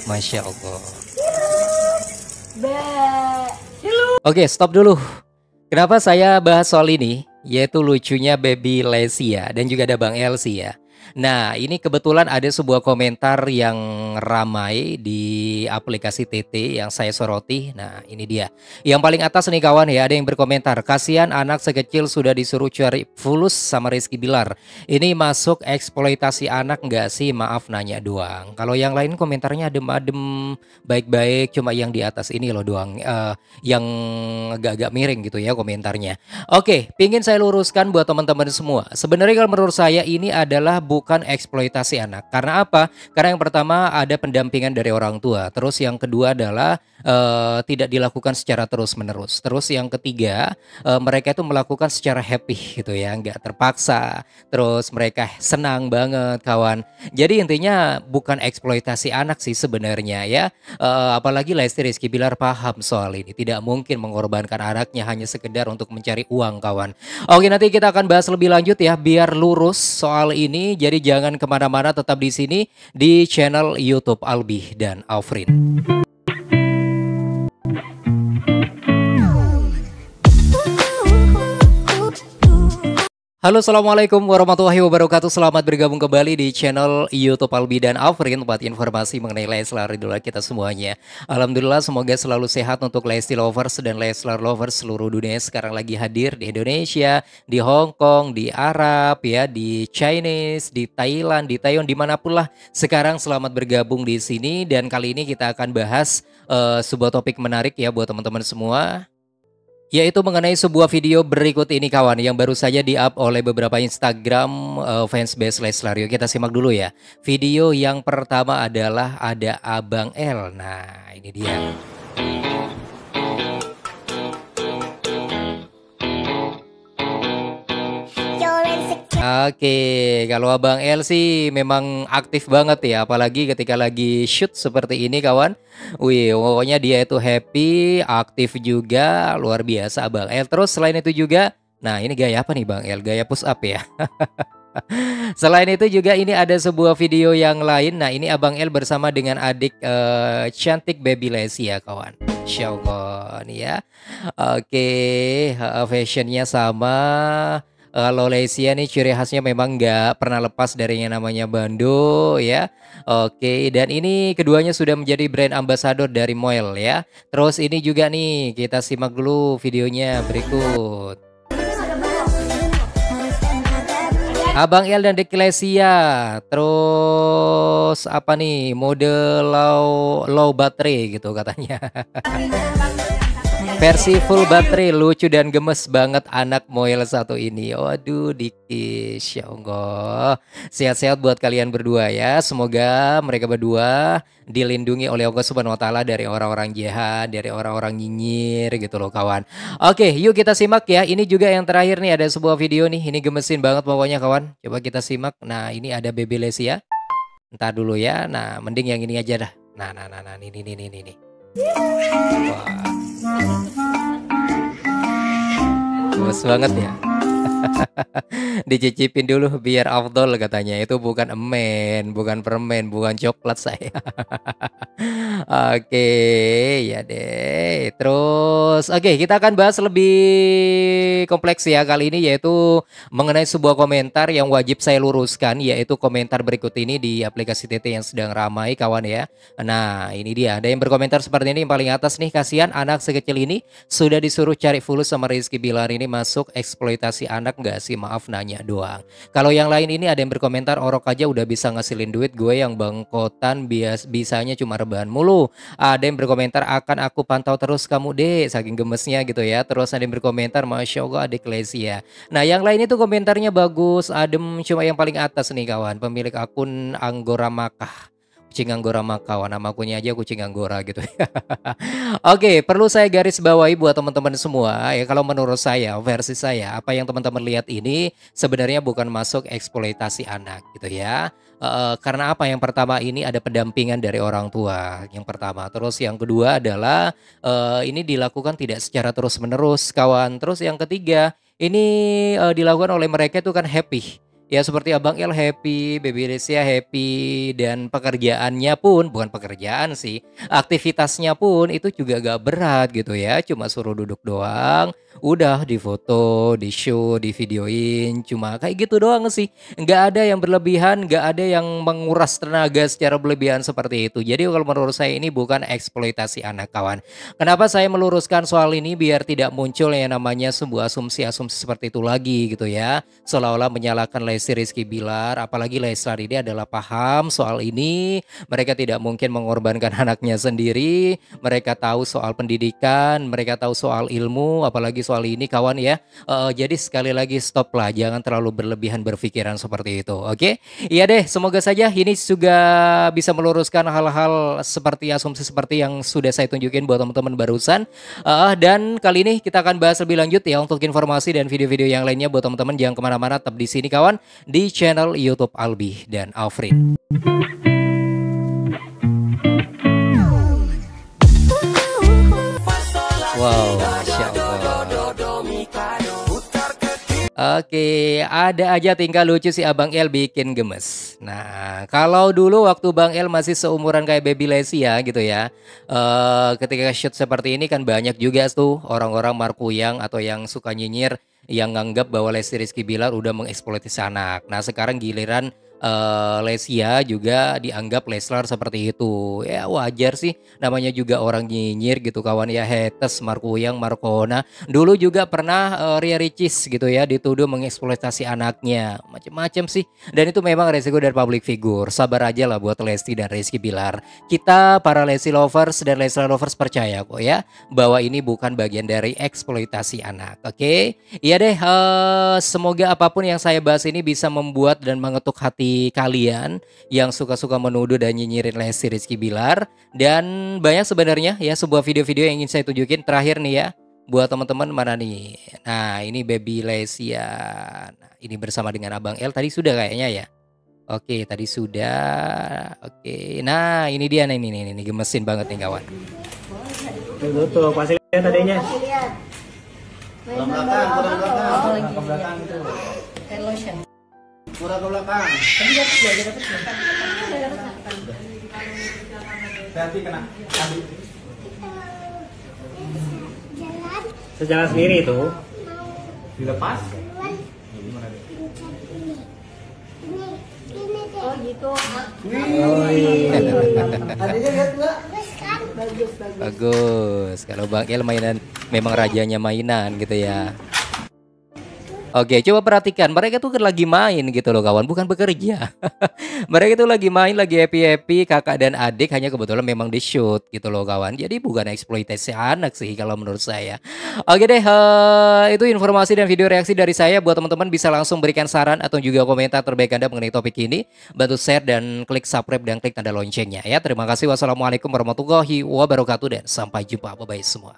Masya Allah. Ba. Oke, stop dulu. Kenapa saya bahas soal ini? Yaitu lucunya Baby Lesia dan juga ada Bang Elsi ya. Nah, ini kebetulan ada sebuah komentar yang ramai di aplikasi TT yang saya soroti. Nah, ini dia. Yang paling atas nih kawan ya, ada yang berkomentar, "Kasihan anak sekecil sudah disuruh cari fulus sama Rizky Bilar. Ini masuk eksploitasi anak nggak sih? Maaf nanya doang." Kalau yang lain komentarnya adem-adem, baik-baik, cuma yang di atas ini loh doang yang agak-agak miring gitu ya komentarnya. Oke, pingin saya luruskan buat teman-teman semua. Sebenarnya kalau menurut saya ini adalah bukan eksploitasi anak. Karena apa? Karena yang pertama ada pendampingan dari orang tua. Terus yang kedua adalah tidak dilakukan secara terus-menerus. Terus yang ketiga, mereka itu melakukan secara happy gitu ya, nggak terpaksa. Terus mereka senang banget kawan. Jadi intinya bukan eksploitasi anak sih sebenarnya ya. Apalagi Lesti Rizky Bilar paham soal ini. Tidak mungkin mengorbankan anaknya hanya sekedar untuk mencari uang kawan. Oke, nanti kita akan bahas lebih lanjut ya biar lurus soal ini. Jadi jangan kemana-mana, tetap di sini di channel YouTube Albi dan Aufrin. Halo, assalamualaikum warahmatullahi wabarakatuh. Selamat bergabung kembali di channel YouTube Albi dan Aufrin, tempat informasi mengenai Leslar idola kita semuanya. Alhamdulillah, semoga selalu sehat untuk Lesti lovers dan Leslar lovers seluruh dunia. Sekarang lagi hadir di Indonesia, di Hong Kong, di Arab ya, di Chinese, di Thailand, di Taiwan, dimanapun lah. Sekarang selamat bergabung di sini dan kali ini kita akan bahas sebuah topik menarik ya buat teman-teman semua. Yaitu mengenai sebuah video berikut ini kawan yang baru saja di-up oleh beberapa Instagram fansbase Leslar. Yuk kita simak dulu ya. Video yang pertama adalah ada Abang L. Nah, ini dia. Oke, kalau Abang L sih memang aktif banget ya, apalagi ketika lagi shoot seperti ini kawan. Wih, pokoknya dia itu happy, aktif juga, luar biasa Abang L. Terus selain itu juga, nah ini gaya apa nih Bang L? Gaya push up ya. Selain itu juga ini ada sebuah video yang lain. Nah ini Abang L bersama dengan adik cantik Baby Lesi ya kawan. Insya Allah nih ya. Oke, fashionnya sama. Kalau Lesia nih ciri khasnya memang nggak pernah lepas dari yang namanya bando ya. Oke, dan ini keduanya sudah menjadi brand ambassador dari Moel ya. Terus ini juga nih kita simak dulu videonya berikut. Abang El dan Dek Lesia. Terus apa nih? Mode low baterai gitu katanya. Versi full baterai, lucu dan gemes banget anak Moel satu ini. Waduh, Diki, ya Allah. Sehat-sehat buat kalian berdua ya. Semoga mereka berdua dilindungi oleh Allah Subhanahu wa taala dari orang-orang jahat, dari orang-orang nyinyir gitu loh kawan. Oke, yuk kita simak ya. Ini juga yang terakhir nih, ada sebuah video nih. Ini gemesin banget pokoknya kawan. Coba kita simak. Nah, ini ada Baby Lesi ya. Entar dulu ya. Nah, mending yang ini aja dah. Nah, ini. Wah. Gemes banget ya. Dicicipin dulu biar afdol katanya. Itu bukan emen, bukan permen, bukan coklat saya. Oke, ya deh. Terus oke, kita akan bahas lebih kompleks ya kali ini, yaitu mengenai sebuah komentar yang wajib saya luruskan, yaitu komentar berikut ini di aplikasi TT yang sedang ramai kawan ya. Nah, ini dia. Ada yang berkomentar seperti ini yang paling atas nih, kasihan anak sekecil ini sudah disuruh cari fulus sama Rizky Bilar, ini masuk eksploitasi anak nggak sih? Maaf nanya doang. Kalau yang lain ini ada yang berkomentar, orok aja udah bisa ngasilin duit, gue yang bangkotan bisanya cuma rebahan mulu. Ada yang berkomentar, akan aku pantau terus kamu deh, saking gemesnya gitu ya. Terus ada yang berkomentar, Masya Allah adik Lesia. Nah yang lain itu komentarnya bagus, adem, cuma yang paling atas nih kawan, pemilik akun Anggora Makah. Kucing Anggora Makau, nama akunnya aja kucing Anggora gitu. Oke, perlu saya garis bawahi buat teman-teman semua ya, kalau menurut saya, versi saya, apa yang teman-teman lihat ini sebenarnya bukan masuk eksploitasi anak gitu ya. Karena apa? Yang pertama ini ada pendampingan dari orang tua. Yang pertama, terus yang kedua adalah ini dilakukan tidak secara terus-menerus kawan. Terus yang ketiga, ini dilakukan oleh mereka itu kan happy Ya seperti Abang El happy, Baby Lesia happy, dan pekerjaannya pun bukan pekerjaan sih, aktivitasnya pun itu juga gak berat gitu ya, cuma suruh duduk doang, udah difoto, di-shoot, divideoin, cuma kayak gitu doang sih. Nggak ada yang berlebihan, nggak ada yang menguras tenaga secara berlebihan seperti itu. Jadi kalau menurut saya ini bukan eksploitasi anak kawan. Kenapa saya meluruskan soal ini biar tidak muncul yang namanya sebuah asumsi-asumsi seperti itu lagi gitu ya, seolah-olah menyalahkan Lesti Rizky Bilar, apalagi Leslar ini adalah paham soal ini, mereka tidak mungkin mengorbankan anaknya sendiri, mereka tahu soal pendidikan, mereka tahu soal ilmu, apalagi soal ini kawan ya. Jadi sekali lagi stop lah, jangan terlalu berlebihan berpikiran seperti itu, oke? Iya deh, semoga saja ini juga bisa meluruskan hal-hal seperti asumsi seperti yang sudah saya tunjukin buat teman-teman barusan. Dan kali ini kita akan bahas lebih lanjut ya untuk informasi dan video-video yang lainnya buat teman-teman jangan kemana-mana, tetap di sini kawan di channel YouTube Albi dan Alfred. Wow, Masya Allah. Oke, ada aja tingkah lucu si Abang El bikin gemes. Nah, kalau dulu waktu Bang El masih seumuran kayak Baby Lesia gitu ya, ketika shoot seperti ini kan banyak juga tuh orang-orang markuyang atau yang suka nyinyir yang nganggap bahwa Lesti Rizky Bilar udah mengeksploitasi anak. Nah, sekarang giliran Lesia juga dianggap Leslar seperti itu. Ya wajar sih, namanya juga orang nyinyir gitu kawan ya, haters, markuyang, markona. Dulu juga pernah Ria Ricis gitu ya dituduh mengeksploitasi anaknya, macem-macem sih. Dan itu memang resiko dari public figure. Sabar aja lah buat Lesti dan Rizky Bilar. Kita para Lesti lovers dan Leslar lovers percaya kok ya bahwa ini bukan bagian dari eksploitasi anak. Oke? Iya deh, semoga apapun yang saya bahas ini bisa membuat dan mengetuk hati kalian yang suka-suka menuduh dan nyinyirin Lesti Rizky Bilar. Dan banyak sebenarnya ya sebuah video-video yang ingin saya tunjukin terakhir nih ya buat teman-teman. Mana nih? Nah, ini Baby Lesia. Nah, ini bersama dengan Abang El tadi sudah kayaknya ya. Oke, tadi sudah. Oke. Nah, ini dia nih, ini gemesin banget nih kawan. Tuh, pasti lihat tadinya. Kurang belakang, ke belakang itu. Kurang ke belakang. Hati kena. Sejalan sendiri itu. Dilepas. Oh gitu. Adanya lihat enggak? Bagus. Bagus. Kalau Bang El mainan memang rajanya mainan gitu ya. Oke, coba perhatikan, mereka tuh kan lagi main gitu loh kawan, bukan bekerja. Mereka tuh lagi main, lagi happy-happy, kakak dan adik, hanya kebetulan memang di shoot gitu loh kawan. Jadi bukan eksploitasi anak sih kalau menurut saya. Oke deh, itu informasi dan video reaksi dari saya. Buat teman-teman bisa langsung berikan saran atau juga komentar terbaik Anda mengenai topik ini. Bantu share dan klik subscribe dan klik tanda loncengnya ya. Terima kasih. Wassalamualaikum warahmatullahi wabarakatuh dan sampai jumpa. Bye-bye semua.